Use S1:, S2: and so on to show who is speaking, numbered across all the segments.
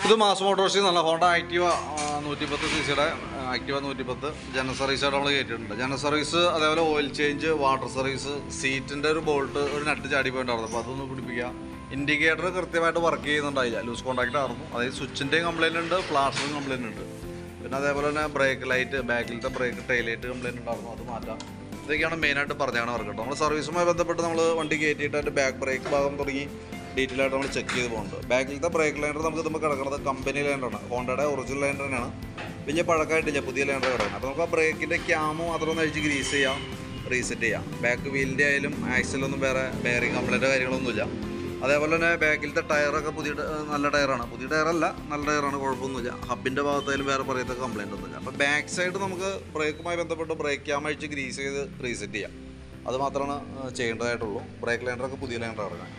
S1: ഇത് മാസ് മോട്ടോഴ്സിൽ നല്ല Honda Activa 110 cc Activa 110 general സർവീസായിട്ട് നമ്മൾ കയറ്റിയിട്ടുണ്ട്. ജനറൽ സർവീസ്, അതേപോലെ ഓയിൽ ചേഞ്ച്, വാട്ടർ സർവീസ്, സീറ്റിൻ്റെ ഒരു ബോൾട്ട് ഒരു നട്ട് ചാടി പോയിട്ടുണ്ടായിരുന്നു. അപ്പോൾ അതൊന്ന് പിടിപ്പിക്കുക. ഇൻഡിക്കേറ്റർ കൃത്യമായിട്ട് വർക്ക് ചെയ്യുന്നുണ്ടായില്ല, ലൂസ് കോൺടാക്റ്റ് ആയിരുന്നു. അതായത് സ്വിച്ചിൻ്റെയും കംപ്ലയിൻ്റ് ഉണ്ട്, ഫ്ലാഷിനും കംപ്ലയിൻ്റ് ഉണ്ട്. പിന്നെ അതേപോലെ തന്നെ ബ്രേക്ക് ലൈറ്റ്, ബാക്കിലത്തെ ബ്രേക്ക് ടൈലൈറ്റ് കംപ്ലയിൻ്റ് ഉണ്ടായിരുന്നു, അത് മാറ്റാം. ഇതൊക്കെയാണ് മെയിനായിട്ട് പറഞ്ഞാണ് വർക്ക് കേട്ടോ. നമ്മൾ സർവീസുമായി ബന്ധപ്പെട്ട് നമ്മൾ വണ്ടി കയറ്റിയിട്ട് അതിൻ്റെ ബാക്ക് ബ്രേക്ക് ഭാഗം തുടങ്ങി ഡീറ്റെയിൽ ആയിട്ട് നമ്മൾ ചെക്ക് ചെയ്ത് പോകുന്നുണ്ട്. ബാക്കിലത്തെ ബ്രേക്ക് ലൈനർ നമുക്ക് ഇതുമ്പോൾ കിടക്കുന്നത് കമ്പനി ലൈനറാണ്, ഹോണ്ടയുടെ ഒറിജിനൽ ലൈനർ തന്നെയാണ്. വലിയ പഴക്കമായിട്ടില്ല, പുതിയ ലൈനർ കിടക്കുന്നത്. അപ്പോൾ നമുക്ക് ആ ബ്രേക്കിൻ്റെ ക്യാമും അതൊന്ന് അഴിച്ച് ഗ്രീസ് ചെയ്യാം, റീസെറ്റ് ചെയ്യാം. ബാക്ക് വീലിൻ്റെ ആയാലും ആക്സിലൊന്നും വേറെ ബെയറിങ് കംപ്ലൈൻറ്റ് കാര്യങ്ങളൊന്നുമില്ല. അതേപോലെ തന്നെ ബാക്കിലത്തെ ടയറൊക്കെ നല്ല ടയറാണ്, പുതിയ ടയറല്ല, നല്ല ടയറാണ്, കുഴപ്പമൊന്നുമില്ല. ഹബിൻ്റെ ഭാഗത്തായാലും വേറെ പറയത്തക്ക കംപ്ലൈൻ്റ് ഒന്നുമില്ല. അപ്പോൾ ബാക്ക് സൈഡ് നമുക്ക് ബ്രേക്കുമായി ബന്ധപ്പെട്ട് ബ്രേക്ക് ക്യാം അഴിച്ച് ഗ്രീസ് ചെയ്ത് റീസെറ്റ് ചെയ്യാം, അത് മാത്രമാണ് ചെയ്യേണ്ടതായിട്ടുള്ളൂ. ബ്രേക്ക് ലൈനറൊക്കെ പുതിയ ലൈനർ ഇറങ്ങാം.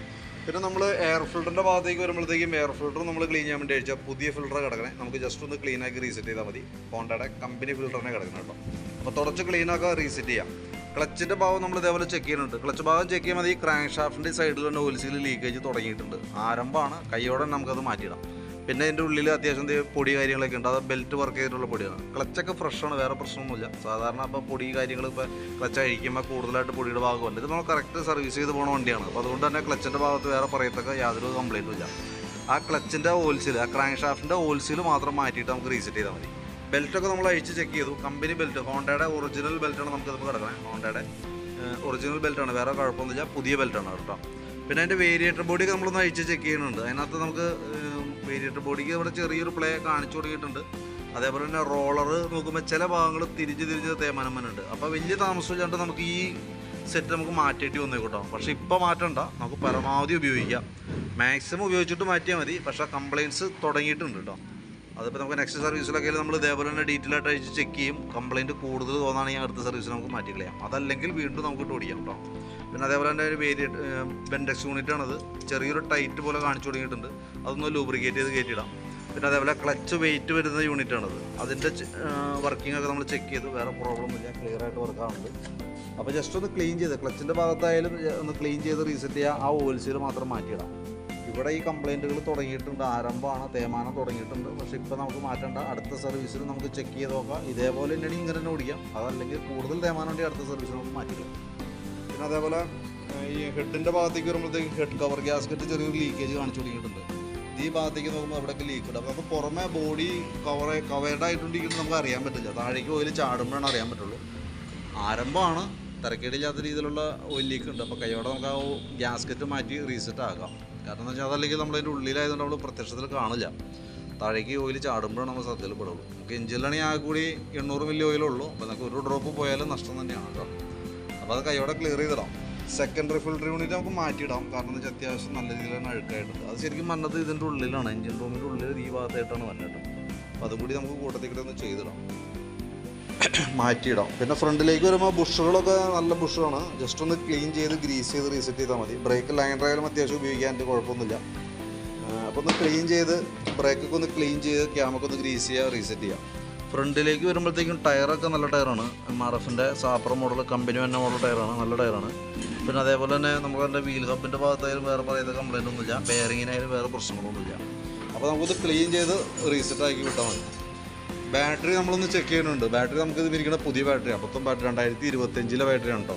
S1: പിന്നെ നമ്മൾ എയർ ഫിൽറ്ററിൻ്റെ ഭാഗത്തേക്ക് വരുമ്പോഴത്തേക്കും എയർ ഫിൽറ്റർ നമ്മൾ ക്ലീൻ ചെയ്യാൻ വേണ്ടി അഴിച്ചാൽ പുതിയ ഫിൽറ്റർ കിടക്കണേ, നമുക്ക് ജസ്റ്റ് ഒന്ന് ക്ലീനാക്കി റീസെറ്റ് ചെയ്താൽ മതി. ഹോണ്ടയുടെ കമ്പനി ഫിൽറ്ററിനെ കിടക്കണം കേട്ടോ. അപ്പോൾ തുടച്ച് ക്ലീനാക്കുക, റീസെറ്റ് ചെയ്യാം. ക്ലച്ചിൻ്റെ ഭാഗം നമ്മൾ ഇതേപോലെ ചെക്ക് ചെയ്യുന്നുണ്ട്. ക്ലച്ച് ഭാഗം ചെക്ക് ചെയ്യുമ്പോൾ ഈ ക്രാങ്ക് ഷാഫ്റ്റിൻ്റെ സൈഡിൽ തന്നെ ഓയിൽ സീൽ ലീക്കേജ് തുടങ്ങിയിട്ടുണ്ട്. ആരംഭമാണ്, കൈയോടെ നമുക്കത് മാറ്റിയിടാം. പിന്നെ അതിൻ്റെ ഉള്ളിൽ അത്യാവശ്യം പൊടി കാര്യങ്ങളൊക്കെ ഉണ്ട്, അത് ബെൽറ്റ് വർക്ക് ചെയ്തിട്ടുള്ള പൊടിയാണ്. ക്ലച്ചൊക്കെ ഫ്രഷാണ്, വേറെ പ്രശ്നമൊന്നുമില്ല. സാധാരണ അപ്പോൾ പൊടി കാര്യങ്ങൾ ഇപ്പോൾ ക്ലച്ച് അഴിക്കുമ്പോൾ കൂടുതലായിട്ട് പൊടിയുടെ ഭാഗമല്ല. ഇത് നമ്മൾ കറക്റ്റ് സർവീസ് ചെയ്ത് പോകുന്ന വണ്ടിയാണ്. അപ്പോൾ അതുകൊണ്ട് തന്നെ ക്ലച്ചിൻ്റെ ഭാഗത്ത് വേറെ പറയത്തക്ക യാതൊരു കംപ്ലയിൻറ്റും ഇല്ല. ആ ക്ലച്ചിൻ്റെ ഓയിൽ സീൽ, ആ ക്രാങ്ക് ഷാഫ്റ്റിൻ്റെ ഓയിൽ സീൽ മാത്രം മാറ്റിയിട്ട് നമുക്ക് റീസെറ്റ് ചെയ്താൽ മതി. ബെൽറ്റൊക്കെ നമ്മൾ അഴിച്ച് ചെക്ക് ചെയ്തു. കമ്പനി ബെൽറ്റ്, ഹോണ്ടയുടെ ഒറിജിനൽ ബെൽറ്റാണ് നമുക്കത് കിടക്കണേ. ഹോണ്ടയുടെ ഒറിജിനൽ ബെൽറ്റാണ്, വേറെ കുഴപ്പമൊന്നുമില്ല, പുതിയ ബെൽറ്റാണ് കേട്ടോ. പിന്നെ അതിൻ്റെ വേരിയേറ്റർ ബോഡിയൊക്കെ നമ്മളൊന്ന് അഴിച്ച് ചെക്ക് ചെയ്യുന്നുണ്ട്. അതിനകത്ത് നമുക്ക് വേരിയേറ്റർ ബോഡിക്ക് ഇവിടെ ചെറിയൊരു പ്ലേ കാണിച്ചു തുടങ്ങിയിട്ടുണ്ട്. അതേപോലെ തന്നെ റോളർ നോക്കുമ്പോൾ ചില ഭാഗങ്ങൾ തിരിച്ച് തേയ്മാനമ്മനുണ്ട്. അപ്പോൾ വലിയ താമസമില്ലാണ്ട് നമുക്ക് ഈ സെറ്റ് നമുക്ക് മാറ്റിയിട്ട് വന്നേക്കോട്ടോ. പക്ഷേ ഇപ്പോൾ മാറ്റണ്ട, നമുക്ക് പരമാവധി ഉപയോഗിക്കാം. മാക്സിമം ഉപയോഗിച്ചിട്ട് മാറ്റിയാൽ മതി. പക്ഷേ കംപ്ലയിൻറ്റ്സ് തുടങ്ങിയിട്ടുണ്ട് കേട്ടോ. അതിപ്പോൾ നമുക്ക് നെക്സ്റ്റ് സർവീസിലൊക്കെ നമ്മൾ ഇതേപോലെ തന്നെ ഡീറ്റെയിൽ ആയിട്ട് അഴിച്ച് ചെക്ക് ചെയ്യും. കംപ്ലയിൻറ്റ് കൂടുതൽ തോന്നുകയാണെങ്കിൽ അടുത്ത സർവീസിൽ നമുക്ക് മാറ്റി കളയാം. അതല്ലെങ്കിൽ വീണ്ടും നമുക്ക് ഇട്ട് ഓടിക്കാം കേട്ടോ. പിന്നെ അതേപോലെ തന്നെ ഒരു ബെൻഡെക്സ് യൂണിറ്റാണത്, ചെറിയൊരു ടൈറ്റ് പോലെ കാണിച്ചു തുടങ്ങിയിട്ടുണ്ട്. അതൊന്ന് ലൂബ്രിക്കേറ്റ് ചെയ്ത് കയറ്റിയിടാം. പിന്നെ അതേപോലെ ക്ലച്ച് വെയിറ്റ് വരുന്ന യൂണിറ്റാണത്, അതിൻ്റെ വർക്കിംഗ് ഒക്കെ നമ്മൾ ചെക്ക് ചെയ്തു, വേറെ പ്രോബ്ലം ഇല്ല, ക്ലിയർ ആയിട്ട് വർക്കാവുന്നുണ്ട്. അപ്പോൾ ജസ്റ്റ് ഒന്ന് ക്ലീൻ ചെയ്ത് ക്ലച്ചിൻ്റെ ഭാഗത്തായാലും ഒന്ന് ക്ലീൻ ചെയ്ത് റീസെറ്റ് ചെയ്യുക. ആ ഓയിൽ സീൽ മാത്രം മാറ്റിയിടാം. ഇവിടെ ഈ കംപ്ലയിൻറ്റുകൾ തുടങ്ങിയിട്ടുണ്ട്, ആരംഭമാണ്, തേയ്മാനം തുടങ്ങിയിട്ടുണ്ട്. പക്ഷേ ഇപ്പോൾ നമുക്ക് മാറ്റേണ്ട, അടുത്ത സർവീസിൽ നമുക്ക് ചെക്ക് ചെയ്ത് നോക്കാം. ഇതേപോലെ തന്നെയാണ് ഇങ്ങനെ തന്നെ ഓടിക്കാം. അതല്ലെങ്കിൽ കൂടുതൽ തേയ്മാനം ഉണ്ടെങ്കിൽ അടുത്ത സർവീസിൽ നമുക്ക് മാറ്റിക്കാം. പിന്നെ അതേപോലെ ഈ ഹെഡിൻ്റെ ഭാഗത്തേക്ക് വരുമ്പോഴത്തേക്ക് ഹെഡ് കവർ ഗ്യാസ്കറ്റ് ചെറിയൊരു ലീക്കേജ് കാണിച്ചു തുടങ്ങിയിട്ടുണ്ട്. ഈ ഭാഗത്തേക്ക് നോക്കുമ്പോൾ അവിടെയൊക്കെ ലീക്ക് ഉണ്ട്. അപ്പോൾ നമുക്ക് പുറമെ ബോഡി കവേർഡ് ആയിട്ടുണ്ടെങ്കിൽ നമുക്ക് അറിയാൻ പറ്റില്ല, താഴേക്ക് ഓയിൽ ചാടുമ്പോഴാണ് അറിയാൻ പറ്റുള്ളൂ. ആരംഭമാണ്, തിരക്കേടില്ലാത്ത രീതിയിലുള്ള ഓയിൽ ലീക്ക് ഉണ്ട്. അപ്പോൾ കൈയോടെ നമുക്ക് ആ ഗ്യാസ്കറ്റ് മാറ്റി റീസെറ്റ് ആകാം. കാരണം എന്ന് വെച്ചാൽ അതല്ലെങ്കിൽ നമ്മളതിൻ്റെ ഉള്ളിലായതുകൊണ്ട് നമ്മൾ പ്രത്യക്ഷത്തിൽ കാണില്ല, താഴേക്ക് ഓയിൽ ചാടുമ്പോഴാണ് നമ്മൾ ശ്രദ്ധയിൽ പെടുള്ളൂ. നമുക്ക് എഞ്ചിനിലാണെങ്കിൽ ആകെ കൂടി 800 മില്ലി ഓയിലുള്ളൂ. അപ്പോൾ നമുക്ക് ഒരു ഡ്രോപ്പ് പോയാലും നഷ്ടം തന്നെയാണ് കേട്ടോ. അപ്പോൾ അത് കൈയോടെ ക്ലിയർ ചെയ്തിടാം. സെക്കൻഡറി ഫിൽറ്റർ യൂണിറ്റ് നമുക്ക് മാറ്റിയിടാം. കാരണം എന്ന് വെച്ചാൽ അത്യാവശ്യം നല്ല രീതിയിൽ തന്നെ അഴുക്കായിട്ടുണ്ട്. അത് ശരിക്കും വന്നത് ഇതിൻ്റെ ഉള്ളിലാണ്, എഞ്ചിൻ റൂമിൻ്റെ ഉള്ളിൽ ഈ ഭാഗത്തായിട്ടാണ് വന്നിട്ട്. അപ്പോൾ അതുകൂടി നമുക്ക് കൂട്ടത്തിൽ ഒന്ന് ചെയ്തിടാം, മാറ്റിയിടാം. പിന്നെ ഫ്രണ്ടിലേക്ക് വരുമ്പോൾ ബുഷുകളൊക്കെ നല്ല ബുഷാണ്, ജസ്റ്റ് ഒന്ന് ക്ലീൻ ചെയ്ത് ഗ്രീസ് ചെയ്ത് റീസെറ്റ് ചെയ്താൽ മതി. ബ്രേക്ക് ലൈനറായാലും അത്യാവശ്യം ഉപയോഗിക്കാൻ എൻ്റെ കുഴപ്പമൊന്നുമില്ല. അപ്പോൾ ഒന്ന് ക്ലീൻ ചെയ്ത് ബ്രേക്കൊക്കെ ഒന്ന് ക്ലീൻ ചെയ്ത് ക്യാമൊക്കെ ഒന്ന് ഗ്രീസ് ചെയ്യുക, റീസെറ്റ് ചെയ്യാം. ഫ്രണ്ടിലേക്ക് വരുമ്പോഴത്തേക്കും ടയറൊക്കെ നല്ല ടയറാണ്, MRF-ൻ്റെ സാപ്പർ മോഡൽ, കമ്പനി തന്നെ മോഡൽ ടയറാണ്, നല്ല ടയറാണ്. പിന്നെ അതേപോലെ തന്നെ നമുക്ക് അതിൻ്റെ വീൽ ഹബിൻ്റെ ഭാഗത്തായാലും വേറെ പറയുന്ന കംപ്ലയിൻ്റ് ഒന്നുമില്ല, ബെയറിങ്ങിനായാലും വേറെ പ്രശ്നങ്ങളൊന്നുമില്ല. അപ്പോൾ നമുക്കത് ക്ലീൻ ചെയ്ത് റീസെറ്റ് ആക്കി വിട്ടാൽ മതി. ബാറ്ററി നമ്മളൊന്ന് ചെക്ക് ചെയ്യുന്നുണ്ട്. ബാറ്ററി നമുക്ക് ഇത് ഇരിക്കുന്ന പുതിയ ബാറ്ററിയാണ്, മൊത്തം ബാറ്ററി 2025 ബാറ്ററിയാണ് കേട്ടോ.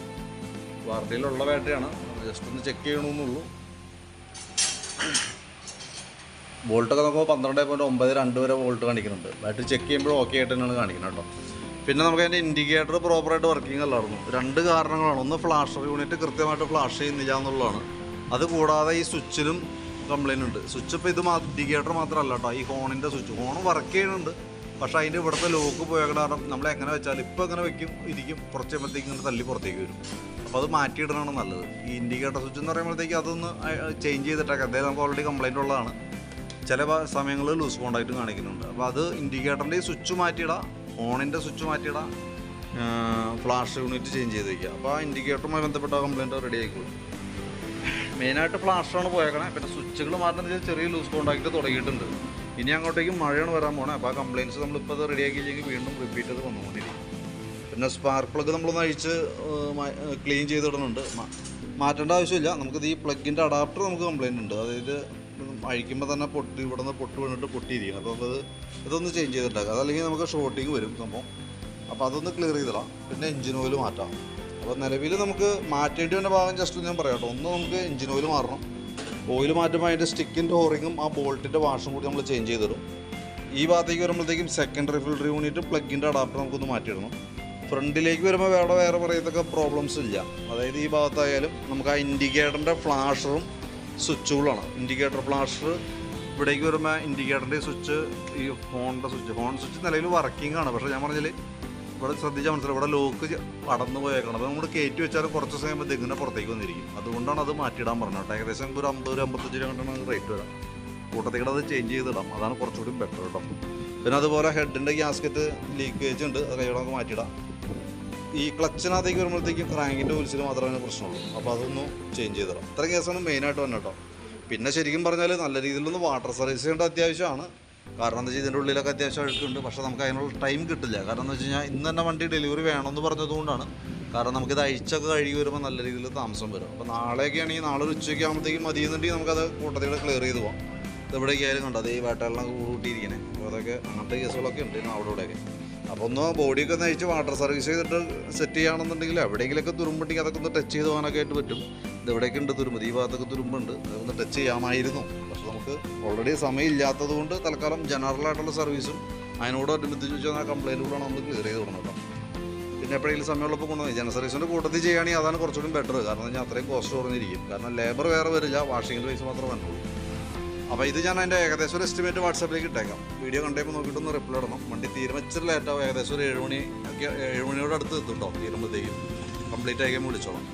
S1: വാറണ്ടിയിലുള്ള ബാറ്ററിയാണ്, ജസ്റ്റ് ഒന്ന് ചെക്ക് ചെയ്യണമെന്നുള്ളൂ. വോൾട്ടൊക്കെ നോക്കുമ്പോൾ 12.92 വരെ വോൾട്ട് കാണിക്കുന്നുണ്ട്. ബാറ്ററി ചെക്ക് ചെയ്യുമ്പോൾ ഓക്കെ ആയിട്ട് തന്നെയാണ് കാണിക്കുന്നത് കേട്ടോ. പിന്നെ നമുക്ക് അതിൻ്റെ ഇൻഡിക്കേറ്റർ പ്രോപ്പറായിട്ട് വർക്കിംഗ് അല്ലായിരുന്നു. 2 കാരണങ്ങളാണ്. ഒന്ന് ഫ്ലാഷർ യൂണിറ്റ് കൃത്യമായിട്ട് ഫ്ലാഷ് ചെയ്യുന്നില്ല എന്നുള്ളതാണ്. അതുകൂടാതെ ഈ സ്വിച്ചിലും കംപ്ലയിൻ്റ് ഉണ്ട്. സ്വിച്ച് ഇപ്പോൾ ഇത് ഇൻഡിക്കേറ്റർ മാത്രമല്ല കേട്ടോ, ഈ ഹോണിൻ്റെ സ്വിച്ച്, ഹോൺ വർക്ക് ചെയ്യുന്നുണ്ട്. പക്ഷേ അതിൻ്റെ ഇവിടുത്തെ ലോക്ക് പോയ കാരണം നമ്മൾ എങ്ങനെ വെച്ചാൽ ഇപ്പോൾ എങ്ങനെ വെക്കും ഇരിക്കും, കുറച്ച് കഴിയുമ്പോഴത്തേക്ക് ഇങ്ങനെ തല്ലി പുറത്തേക്ക് വരും. അപ്പോൾ അത് മാറ്റിയിടണമാണ് നല്ലത്. ഈ ഇൻഡിക്കേറ്റർ സ്വിച്ച് എന്ന് പറയുമ്പോഴത്തേക്ക് അതൊന്ന് ചേഞ്ച് ചെയ്തിട്ടൊക്കെ, അതായത് നമുക്ക് ഓൾറെഡി കംപ്ലയിൻ്റ് ഉള്ളതാണ്. ചില സമയങ്ങളിൽ ലൂസ് കോണ്ടാക്റ്റ് കാണിക്കുന്നുണ്ട്. അപ്പോൾ അത് ഇൻഡിക്കേറ്ററിൻ്റെ സ്വിച്ച് മാറ്റിയിടാം, ഹോണിൻ്റെ സ്വിച്ച് മാറ്റിയിടാം, ഫ്ലാഷ് യൂണിറ്റ് ചേഞ്ച് ചെയ്ത് വയ്ക്കുക. അപ്പോൾ ആ ഇൻഡിക്കേറ്ററുമായി ബന്ധപ്പെട്ട കംപ്ലയിൻറ്റ് റെഡി ആയിക്കോളും. മെയിനായിട്ട് ഫ്ലാഷാണ് പോയേക്കണേ. പിന്നെ സ്വിച്ചുകൾ മാറ്റുന്ന ചെറിയ ലൂസ് കോണ്ടാക്റ്റ് തുടങ്ങിയിട്ടുണ്ട്. ഇനി അങ്ങോട്ടേക്കും മഴയാണ് വരാൻ പോണേ. അപ്പോൾ ആ കംപ്ലയിൻറ്റ്സ് നമ്മളിപ്പോൾ അത് റെഡിയാക്കിയില്ലെങ്കിൽ വീണ്ടും റിപ്പീറ്റ് ചെയ്ത് വന്നുകൊണ്ടിരിക്കും. പിന്നെ സ്പാർക്ക് പ്ലഗ് നമ്മളൊന്ന് അഴിച്ച് ക്ലീൻ ചെയ്തിടുന്നുണ്ട്. മാറ്റേണ്ട ആവശ്യമില്ല. നമുക്കിത് ഈ പ്ലഗിൻ്റെ അഡാപ്റ്റർ നമുക്ക് കംപ്ലയിൻ്റ് ഉണ്ട്. അതായത് അഴിക്കുമ്പോൾ തന്നെ ഇവിടെ നിന്ന് പൊട്ട് വീണിട്ട് പൊട്ടിയിരിക്കണം. അപ്പോൾ ഇതൊന്ന് ചേഞ്ച് ചെയ്തിട്ടുണ്ടാക്കുക. അതല്ലെങ്കിൽ നമുക്ക് ഷോർട്ടിങ് വരും സംഭവം. അപ്പോൾ അതൊന്ന് ക്ലിയർ ചെയ്തിടാം. പിന്നെ എഞ്ചിൻ ഓയിൽ മാറ്റാം. അപ്പോൾ നിലവിൽ നമുക്ക് മാറ്റേണ്ടി വന്ന ഭാഗം ജസ്റ്റ് ഞാൻ പറയാം കേട്ടോ. ഒന്ന് നമുക്ക് എഞ്ചിൻ ഓയിൽ മാറണം. ഓയിൽ മാറ്റുമ്പോൾ അതിൻ്റെ സ്റ്റിക്കിൻ്റെ ഓറിങ്ങും ആ ബോൾട്ടിൻ്റെ വാഷും കൂടി നമ്മൾ ചേഞ്ച് ചെയ്തിടും. ഈ ഭാഗത്തേക്ക് വരുമ്പോഴത്തേക്കും സെക്കൻഡറി ഫിൽട്ടർ യൂണിറ്റ് പ്ലഗിൻ്റെ അഡാപ്റ്റർ നമുക്കൊന്ന് മാറ്റിയിടണം. ഫ്രണ്ടിലേക്ക് വരുമ്പോൾ വേറെ പറയത്തക്ക പ്രോബ്ലംസ് ഇല്ല. അതായത് ഈ ഭാഗത്തായാലും നമുക്ക് ആ ഇൻഡിക്കേറ്ററിൻ്റെ ഫ്ലാഷറും സ്വിച്ചുകളാണ്. ഇൻഡിക്കേറ്റർ ഫ്ലാഷർ ഇവിടേക്ക് വരുമ്പോൾ ഇൻഡിക്കേറ്ററിൻ്റെ സ്വിച്ച്, ഈ ഹോൺ സ്വിച്ച് നിലവിൽ വർക്കിംഗ് ആണ്. പക്ഷേ ഞാൻ പറഞ്ഞാൽ ഇവിടെ ശ്രദ്ധിച്ചാൽ മനസ്സിലാവും, ഇവിടെ ലോക്ക് അടന്നു പോയേക്കണം. അപ്പോൾ നമ്മൾ കയറ്റി വെച്ചാൽ കുറച്ച് സമയം ഇങ്ങനെ പുറത്തേക്ക് വന്നിരിക്കും. അതുകൊണ്ടാണ് അത് മാറ്റിയിടാൻ പറഞ്ഞത്. ഏകദേശം ഒരു 50-55 രൂപ കൊണ്ടാണ് റേറ്റ് വരാം. കൂട്ടത്തേക്കൂടെ അത് ചേഞ്ച് ചെയ്തിടാം. അതാണ് കുറച്ചുകൂടി ബെറ്റർ കേട്ടോ. പിന്നെ അതുപോലെ ഹെഡിൻ്റെ ഗ്യാസ്കറ്റ് ലീക്കേജ് ഉണ്ട്, അത് കൈയോടെ നമുക്ക് മാറ്റിയിടാം. ഈ ക്ലച്ചിനകത്തേക്ക് വരുമ്പോഴത്തേക്കും ക്രാങ്കിൻ്റെ ഉത്സവം മാത്രമേ പ്രശ്നമുള്ളൂ. അപ്പോൾ അതൊന്ന് ചേഞ്ച് ചെയ്തിടാം. ഇത്രയും കേസാണ് മെയിനായിട്ട് വന്നത് കേട്ടോ. പിന്നെ ശരിക്കും പറഞ്ഞാൽ നല്ല രീതിയിലൊന്ന് വാട്ടർ സർവീസ് ചെയ്യേണ്ട അത്യാവശ്യമാണ്. കാരണം എന്താ വെച്ചാൽ ഇതിൻ്റെ ഉള്ളിലൊക്കെ അത്യാവശ്യം അഴുക്കുണ്ട്. പക്ഷേ നമുക്ക് അതിനുള്ള ടൈം കിട്ടില്ല. കാരണം എന്താ വെച്ച് കഴിഞ്ഞാൽ ഇന്ന് തന്നെ വണ്ടി ഡെലിവറി വേണമെന്ന് പറഞ്ഞതുകൊണ്ടാണ്. കാരണം നമുക്കിത് അഴിച്ചൊക്കെ കഴുകി വരുമ്പോൾ നല്ല രീതിയിൽ താമസം വരും. അപ്പോൾ നാളെയൊക്കെ ആണെങ്കിൽ നാളെ ഒരു ഉച്ചയ്ക്ക് ആകുമ്പോഴത്തേക്കും മതിയെന്നുണ്ടെങ്കിൽ നമുക്കത് കൂട്ടത്തിലൂടെ ക്ലിയർ ചെയ്ത് പോകാം. ഇതെവിടേക്ക് ആയാലും കണ്ടോ, അത് ഈ വേട്ടയെല്ലാം കൂട്ടിയിരിക്കണേ. അപ്പോൾ അതൊക്കെ അങ്ങനത്തെ കേസുകളൊക്കെ ഉണ്ട് അവിടെ ഇവിടെയൊക്കെ. അപ്പോൾ ഒന്ന് ബോഡിയൊക്കെ ഒന്ന് അഴിച്ച് വാട്ടർ സർവീസ് ചെയ്തിട്ട് സെറ്റ് ചെയ്യുകയാണെന്നുണ്ടെങ്കിൽ എവിടെയെങ്കിലൊക്കെ തുരുമ്പുണ്ടെങ്കിൽ അതൊക്കെ ഒന്ന് ടച്ച് ചെയ്ത് പോകാനൊക്കെ ആയിട്ട് പറ്റും. ഇതെവിടെയൊക്കെ ഉണ്ട് തുരുമ്പ്, ഈ ഭാഗത്തൊക്കെ തുരുമ്പുണ്ട്, അതൊന്ന് ടച്ച് ചെയ്യാമായിരുന്നു. പക്ഷെ നമുക്ക് ഓൾറെഡി സമയം ഇല്ലാത്തത് കൊണ്ട് തൽക്കാലം ജനറലായിട്ടുള്ള സർവീസും അതിനോടനുബന്ധിച്ച് വെച്ചാൽ ആ കംപ്ലയിൻറ്റുകളാണ് നമ്മൾ ക്ലിയർ ചെയ്ത് കൊടുക്കണം കേട്ടോ. പിന്നെ എപ്പോഴെങ്കിലും സമയമുള്ളപ്പോൾ കൊണ്ടുപോയി ജനറൽ സർവീസിൻ്റെ കൂട്ടത്തിൽ ചെയ്യുകയാണെങ്കിൽ അതാണ് കുറച്ചുകൂടി ബെറ്റർ. കാരണം എന്ന് വെച്ചാൽ അത്രയും കോസ്റ്റ് കുറഞ്ഞിരിക്കും. കാരണം ലേബർ വേറെ വരില്ല, വാഷിങ്ങിൻ്റെ പൈസ മാത്രമേ വന്നുള്ളൂ. അപ്പോൾ ഇത് ഞാൻ അതിൻ്റെ ഏകദേശം ഒരു എസ്റ്റിമേറ്റ് വാട്സാപ്പിലേക്ക് ഇട്ടേക്കാം. വീഡിയോ കണ്ടപ്പോൾ നോക്കിയിട്ടൊന്ന് റിപ്ലൈ ഇടണം. വണ്ടി തീരുമാനിച്ചിട്ട് ലേറ്റാവും. ഏകദേശം ഒരു 7 മണിയോട് അടുത്ത് എത്തും കേട്ടോ. തീരുമ്പോഴത്തേക്കും കംപ്ലീറ്റ് ആയിക്കാൻ വിളിച്ചോളാം.